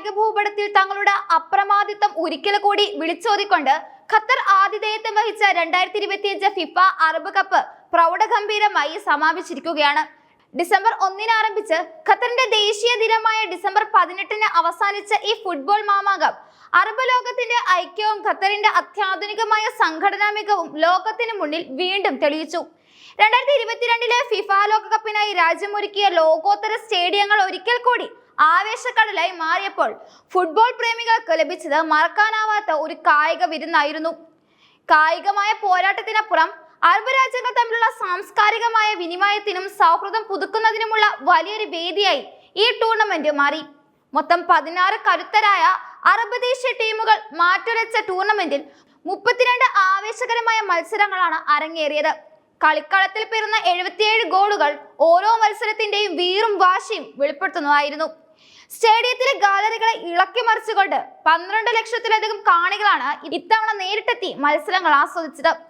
കായിക ഭൂപടത്തിൽ തങ്ങളുടെ അപ്രമാദിത്വം ഒരിക്കൽ കൂടി വിളിച്ചോതിക്കൊണ്ട് ഖത്തർ ആതിഥേയത്വം വഹിച്ച 2025 ഫിഫ അറബ് കപ്പ് പ്രൗഢഗംഭീരമായി സമാപിച്ചിരിക്കുകയാണ്. ഡിസംബർ 1 ആരംഭിച്ച് ഖത്തറിന്റെ ദേശീയ ദിനമായ ഡിസംബർ 18 അവസാനിച്ച ഈ ഫുട്ബോൾ മാമാങ്കം അറബ് ലോകത്തിന്റെ ഐക്യവും ഖത്തറിന്റെ അത്യാധുനികമായ സംഘടനാ മികവും ലോകത്തിന് മുന്നിൽ വീണ്ടും തെളിയിച്ചു. 2022 ഫിഫ ലോകകപ്പിനായി രാജ്യമൊരുക്കിയ ലോകോത്തര സ്റ്റേഡിയങ്ങൾ ഒരിക്കൽ കൂടി ആവേശക്കടലായി മാറിയപ്പോൾ ഫുട്ബോൾ പ്രേമികൾക്ക് ലഭിച്ചത് മറക്കാനാവാത്ത ഒരു കായിക വിരുന്നായിരുന്നു. കായികമായ പോരാട്ടത്തിനപ്പുറം അറബ് രാജ്യങ്ങൾ തമ്മിലുള്ള സാംസ്കാരികമായ വിനിമയത്തിനും സൗഹൃദം പുതുക്കുന്നതിനുമുള്ള വലിയൊരു വേദിയായി ഈ ടൂർണമെന്റ് മാറി. മൊത്തം 16 കരുത്തരായ അറബ് ദേശീയ ടീമുകൾ മാറ്റുരച്ച ടൂർണമെന്റിൽ 32 ആവേശകരമായ മത്സരങ്ങളാണ് അരങ്ങേറിയത്. കളിക്കളത്തിൽ പിറന്ന 77 ഗോളുകൾ ഓരോ മത്സരത്തിന്റെയും വീറും വാശിയും വെളിപ്പെടുത്തുന്നതായിരുന്നു. സ്റ്റേഡിയത്തിലെ ഗാലറികളെ ഇളക്കി മറിച്ചുകൊണ്ട് 12 ലക്ഷത്തിലധികം കാണികളാണ് ഇത്തവണ നേരിട്ടെത്തി മത്സരങ്ങൾ ആസ്വദിച്ചത്.